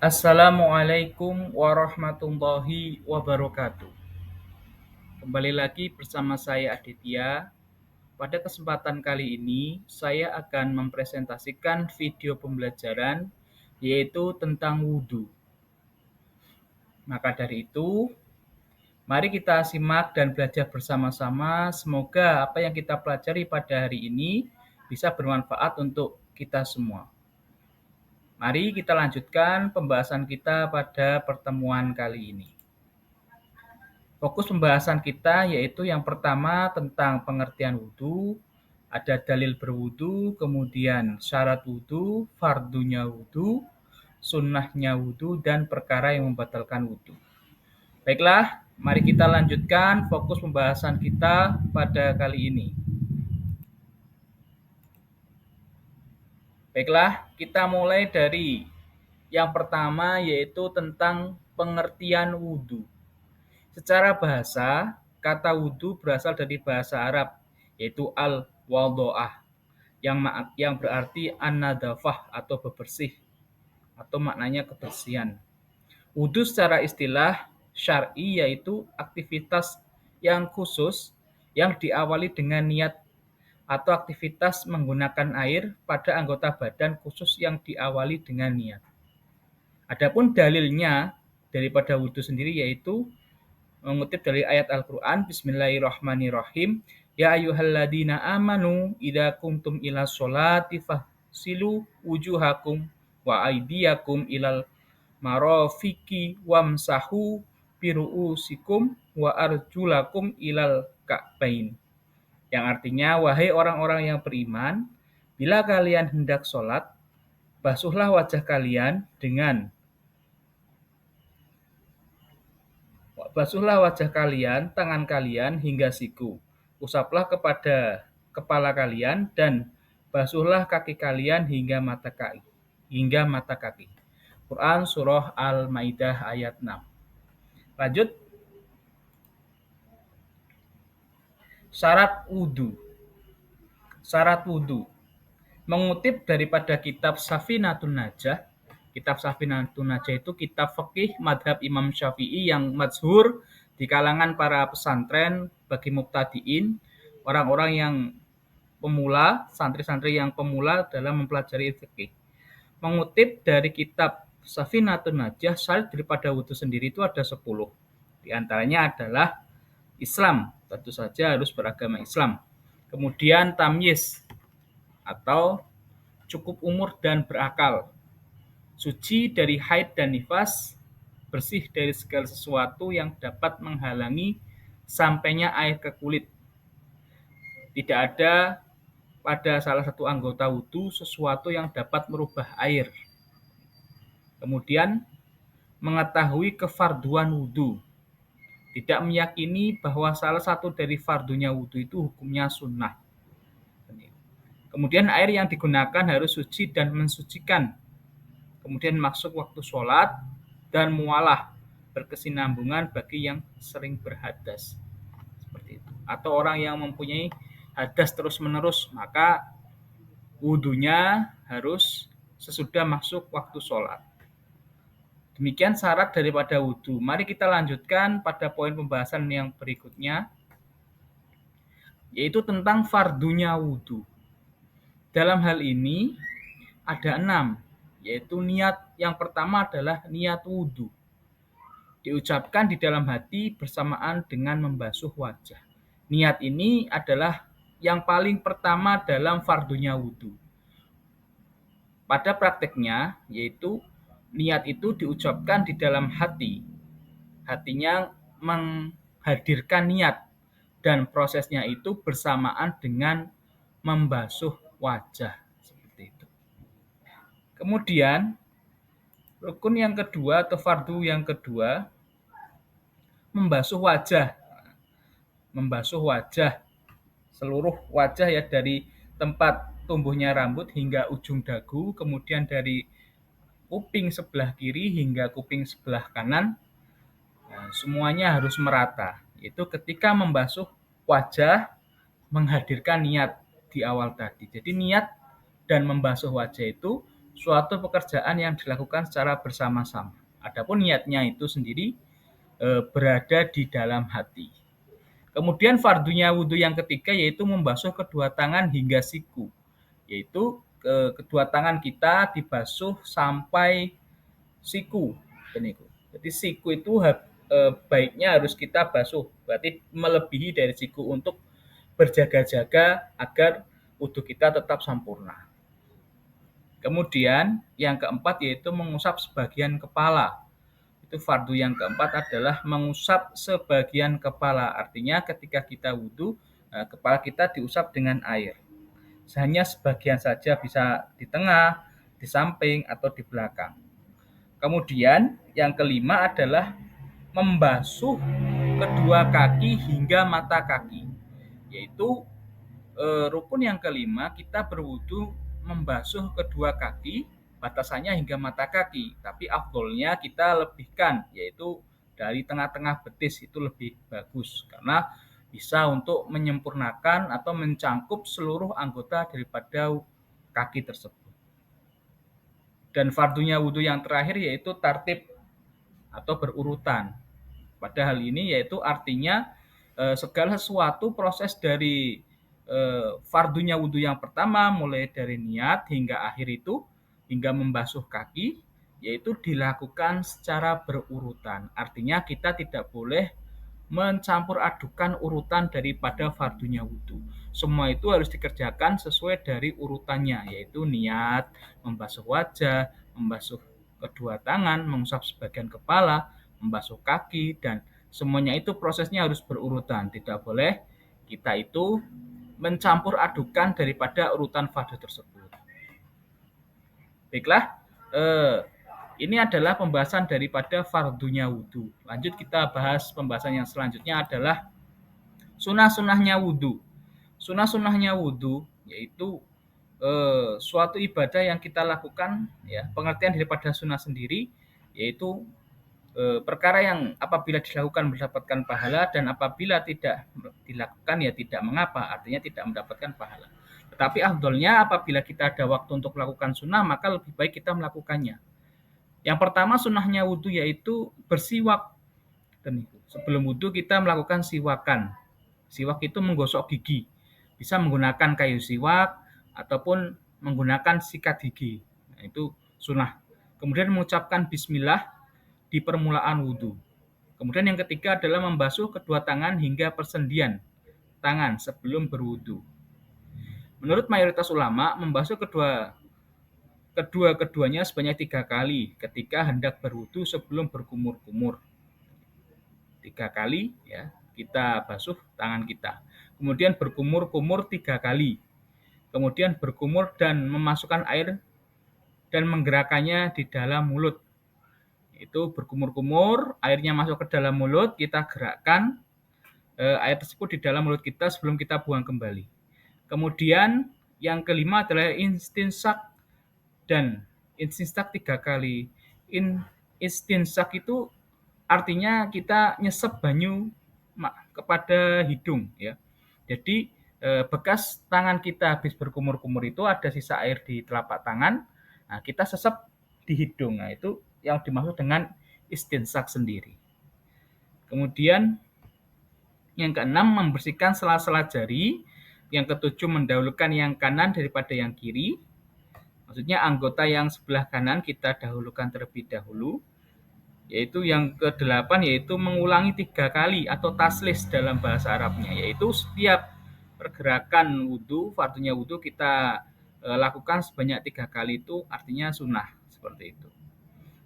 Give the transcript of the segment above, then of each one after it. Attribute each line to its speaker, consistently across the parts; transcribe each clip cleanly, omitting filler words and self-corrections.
Speaker 1: Assalamualaikum warahmatullahi wabarakatuh. Kembali lagi bersama saya Aditya. Pada kesempatan kali ini, saya akan mempresentasikan video pembelajaran yaitu tentang wudhu. Maka dari itu, mari kita simak dan belajar bersama-sama. Semoga apa yang kita pelajari pada hari ini bisa bermanfaat untuk kita semua. Mari kita lanjutkan pembahasan kita pada pertemuan kali ini. Fokus pembahasan kita yaitu yang pertama tentang pengertian wudhu, ada dalil berwudhu, kemudian syarat wudhu, fardunya wudhu, sunnahnya wudhu, dan perkara yang membatalkan wudhu. Baiklah, mari kita lanjutkan fokus pembahasan kita pada kali ini. Baiklah, kita mulai dari yang pertama yaitu tentang pengertian wudhu. Secara bahasa, kata wudhu berasal dari bahasa Arab, yaitu al-wadho'ah, yang berarti an-nadhafah atau bebersih, atau maknanya kebersihan. Wudhu secara istilah syar'i yaitu aktivitas yang khusus yang diawali dengan niat atau aktivitas menggunakan air pada anggota badan khusus yang diawali dengan niat. Adapun dalilnya daripada wudhu sendiri yaitu mengutip dari ayat Al-Quran, Bismillahirrahmanirrahim, Ya ayyuhalladzina amanu idza kumtum ila sholati fahsilu wujuhakum wa aydiyakum ilal marafiki wamsahu biru'usikum wa arjulakum ilal ka'bain. Yang artinya, wahai orang-orang yang beriman, bila kalian hendak sholat, basuhlah wajah kalian dengan Basuhlah wajah kalian, tangan kalian hingga siku. Usaplah kepada kepala kalian dan basuhlah kaki kalian hingga mata kaki. Quran surah Al-Maidah ayat 6. Lanjut. Syarat wudhu. Syarat wudhu. Mengutip daripada kitab Safinatun Najah. Kitab Safinatun Najah itu kitab fikih madhab Imam Syafi'i yang masyhur di kalangan para pesantren bagi mubtadiin, orang-orang yang pemula, santri-santri yang pemula dalam mempelajari fikih. Mengutip dari kitab Safinatun Najah, syarat daripada wudhu sendiri itu ada 10. Di antaranya adalah Islam, tentu saja harus beragama Islam. Kemudian tamyiz atau cukup umur dan berakal. Suci dari haid dan nifas, bersih dari segala sesuatu yang dapat menghalangi sampainya air ke kulit. Tidak ada pada salah satu anggota wudhu sesuatu yang dapat merubah air. Kemudian mengetahui kefarduan wudhu. Tidak meyakini bahwa salah satu dari fardunya wudhu itu hukumnya sunnah. Kemudian air yang digunakan harus suci dan mensucikan. Kemudian masuk waktu sholat dan mualah, berkesinambungan bagi yang sering berhadas. Seperti itu. Atau orang yang mempunyai hadas terus-menerus, maka wudhunya harus sesudah masuk waktu sholat. Demikian syarat daripada wudhu. Mari kita lanjutkan pada poin pembahasan yang berikutnya, yaitu tentang fardunya wudhu. Dalam hal ini ada 6, yaitu niat. Yang pertama adalah niat wudhu. Diucapkan di dalam hati bersamaan dengan membasuh wajah. Niat ini adalah yang paling pertama dalam fardunya wudhu. Pada prakteknya, yaitu niat itu diucapkan di dalam hati. Hatinya menghadirkan niat dan prosesnya itu bersamaan dengan membasuh wajah. Seperti itu. Kemudian rukun yang kedua atau fardu yang kedua, membasuh wajah. Membasuh wajah, seluruh wajah ya, dari tempat tumbuhnya rambut hingga ujung dagu, kemudian dari kuping sebelah kiri hingga kuping sebelah kanan, nah, semuanya harus merata. Itu ketika membasuh wajah menghadirkan niat di awal tadi. Jadi niat dan membasuh wajah itu suatu pekerjaan yang dilakukan secara bersama-sama. Adapun niatnya itu sendiri berada di dalam hati. Kemudian fardunya wudhu yang ketiga yaitu membasuh kedua tangan hingga siku, yaitu kedua tangan kita dibasuh sampai siku. Jadi siku itu baiknya harus kita basuh, berarti melebihi dari siku untuk berjaga-jaga agar wudhu kita tetap sempurna. Kemudian yang keempat yaitu mengusap sebagian kepala. Itu fardu yang keempat adalah mengusap sebagian kepala. Artinya ketika kita wudhu, kepala kita diusap dengan air. Hanya sebagian saja, bisa di tengah, di samping, atau di belakang. Kemudian yang kelima adalah membasuh kedua kaki hingga mata kaki. Yaitu rukun yang kelima, kita berwudu membasuh kedua kaki, batasannya hingga mata kaki. Tapi afdolnya kita lebihkan, yaitu dari tengah-tengah betis, itu lebih bagus. Karena bisa untuk menyempurnakan atau mencangkup seluruh anggota daripada kaki tersebut. Dan fardunya wudu yang terakhir yaitu tartib atau berurutan. Pada hal ini yaitu artinya segala sesuatu proses dari fardunya wudhu yang pertama mulai dari niat hingga akhir itu hingga membasuh kaki yaitu dilakukan secara berurutan. Artinya kita tidak boleh mencampur adukan urutan daripada fardunya wudhu. Semua itu harus dikerjakan sesuai dari urutannya, yaitu niat, membasuh wajah, membasuh kedua tangan, mengusap sebagian kepala, membasuh kaki, dan semuanya itu prosesnya harus berurutan. Tidak boleh kita itu mencampur adukan daripada urutan fardu tersebut. Baiklah, ini adalah pembahasan daripada fardunya wudhu. Lanjut kita bahas pembahasan yang selanjutnya adalah sunah-sunahnya wudhu. Sunah-sunahnya wudhu yaitu suatu ibadah yang kita lakukan, ya, pengertian daripada sunnah sendiri yaitu perkara yang apabila dilakukan mendapatkan pahala dan apabila tidak dilakukan ya tidak mengapa, artinya tidak mendapatkan pahala. Tetapi afdolnya apabila kita ada waktu untuk melakukan sunnah maka lebih baik kita melakukannya. Yang pertama sunnahnya wudhu yaitu bersiwak. Dan sebelum wudhu kita melakukan siwakan. Siwak itu menggosok gigi. Bisa menggunakan kayu siwak ataupun menggunakan sikat gigi. Nah, itu sunnah. Kemudian mengucapkan bismillah di permulaan wudhu. Kemudian yang ketiga adalah membasuh kedua tangan hingga persendian tangan sebelum berwudhu. Menurut mayoritas ulama, membasuh kedua-keduanya sebanyak 3 kali ketika hendak berwudhu sebelum berkumur-kumur. 3 kali ya, kita basuh tangan kita. Kemudian berkumur-kumur 3 kali. Kemudian berkumur dan memasukkan air dan menggerakkannya di dalam mulut. Itu berkumur-kumur, airnya masuk ke dalam mulut, kita gerakkan air tersebut di dalam mulut kita sebelum kita buang kembali. Kemudian yang kelima adalah istinsak, dan istinsak 3 kali. Istinsak itu artinya kita nyesep banyu kepada hidung, ya. Jadi bekas tangan kita habis berkumur-kumur itu ada sisa air di telapak tangan, nah kita sesep di hidung. Nah itu yang dimaksud dengan istinsak sendiri. Kemudian yang keenam membersihkan sela-sela jari. Yang ketujuh mendahulukan yang kanan daripada yang kiri. Maksudnya anggota yang sebelah kanan kita dahulukan terlebih dahulu. Yaitu yang kedelapan yaitu mengulangi 3 kali atau taslis dalam bahasa Arabnya. Yaitu setiap pergerakan wudhu, fardunya wudhu kita lakukan sebanyak 3 kali itu artinya sunnah. Seperti itu.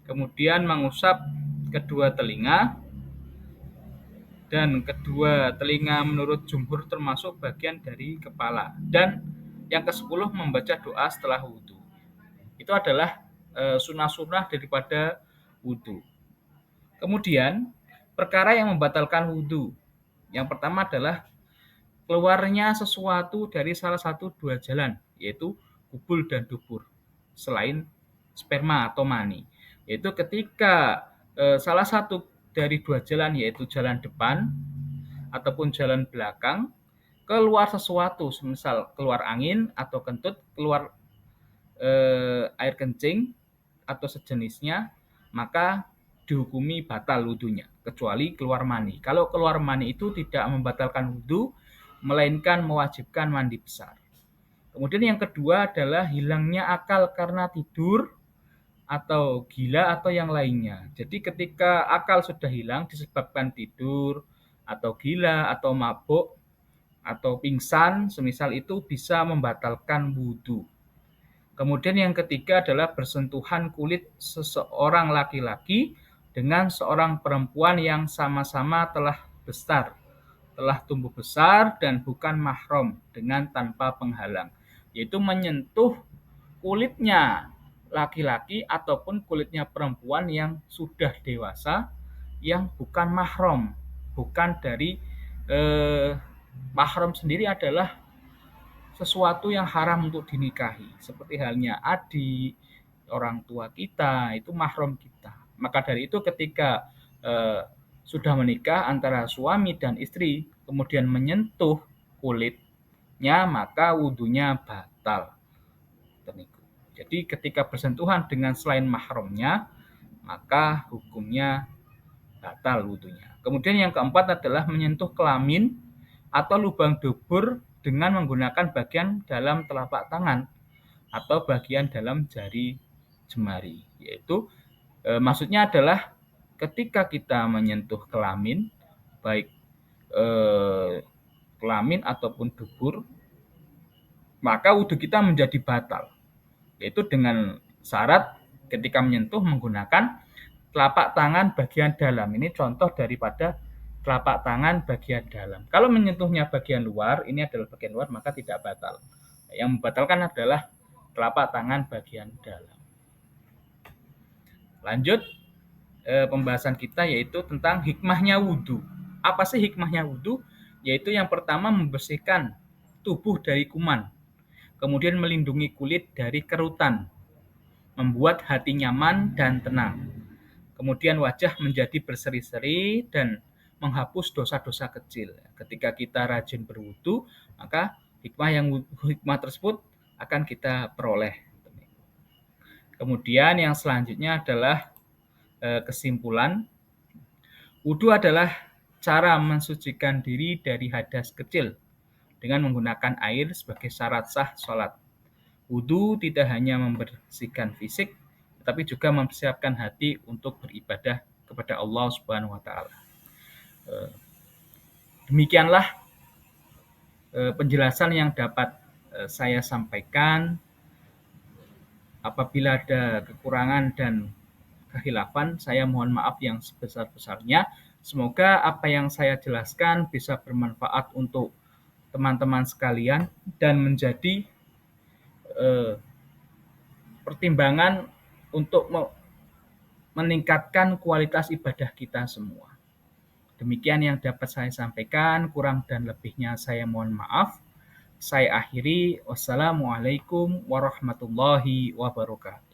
Speaker 1: Kemudian mengusap kedua telinga. Dan kedua telinga menurut jumhur termasuk bagian dari kepala. Dan yang ke-10 membaca doa setelah wudhu. Itu adalah sunnah-sunnah daripada wudhu. Kemudian perkara yang membatalkan wudhu. Yang pertama adalah keluarnya sesuatu dari salah satu dua jalan, yaitu kubul dan dubur, selain sperma atau mani. Yaitu ketika salah satu dari dua jalan, yaitu jalan depan ataupun jalan belakang, keluar sesuatu, misal keluar angin atau kentut, keluar air kencing atau sejenisnya, maka dihukumi batal wudunya, kecuali keluar mani. Kalau keluar mani itu tidak membatalkan wudu, melainkan mewajibkan mandi besar. Kemudian yang kedua adalah hilangnya akal karena tidur atau gila atau yang lainnya. Jadi ketika akal sudah hilang disebabkan tidur atau gila atau mabuk atau pingsan, semisal itu bisa membatalkan wudhu. Kemudian yang ketiga adalah bersentuhan kulit seseorang laki-laki dengan seorang perempuan yang sama-sama telah besar, telah tumbuh besar dan bukan mahram dengan tanpa penghalang, yaitu menyentuh kulitnya laki-laki ataupun kulitnya perempuan yang sudah dewasa yang bukan mahram, bukan dari mahram sendiri adalah sesuatu yang haram untuk dinikahi, seperti halnya adik, orang tua kita, itu mahram kita. Maka dari itu ketika sudah menikah antara suami dan istri, kemudian menyentuh kulitnya, maka wudhunya batal. Jadi ketika bersentuhan dengan selain mahramnya, maka hukumnya batal wudhunya. Kemudian yang keempat adalah menyentuh kelamin atau lubang dubur dengan menggunakan bagian dalam telapak tangan atau bagian dalam jari jemari. Yaitu maksudnya adalah ketika kita menyentuh kelamin, baik kelamin ataupun dubur, maka wudhu kita menjadi batal. Yaitu dengan syarat ketika menyentuh menggunakan telapak tangan bagian dalam. Ini contoh daripada telapak tangan bagian dalam. Kalau menyentuhnya bagian luar, ini adalah bagian luar, maka tidak batal. Yang membatalkan adalah telapak tangan bagian dalam. Lanjut pembahasan kita yaitu tentang hikmahnya wudhu. Apa sih hikmahnya wudhu? Yaitu yang pertama membersihkan tubuh dari kuman, kemudian melindungi kulit dari kerutan, membuat hati nyaman dan tenang. Kemudian wajah menjadi berseri-seri dan menghapus dosa-dosa kecil. Ketika kita rajin berwudu, maka hikmah tersebut akan kita peroleh. Kemudian yang selanjutnya adalah kesimpulan. Wudu adalah cara mensucikan diri dari hadas kecil dengan menggunakan air sebagai syarat sah sholat. Wudu tidak hanya membersihkan fisik, tetapi juga mempersiapkan hati untuk beribadah kepada Allah Subhanahu wa taala. Demikianlah penjelasan yang dapat saya sampaikan. Apabila ada kekurangan dan kehilafan, saya mohon maaf yang sebesar-besarnya. Semoga apa yang saya jelaskan bisa bermanfaat untuk teman-teman sekalian dan menjadi pertimbangan untuk meningkatkan kualitas ibadah kita semua. Demikian yang dapat saya sampaikan, kurang dan lebihnya saya mohon maaf. Saya akhiri, wassalamualaikum warahmatullahi wabarakatuh.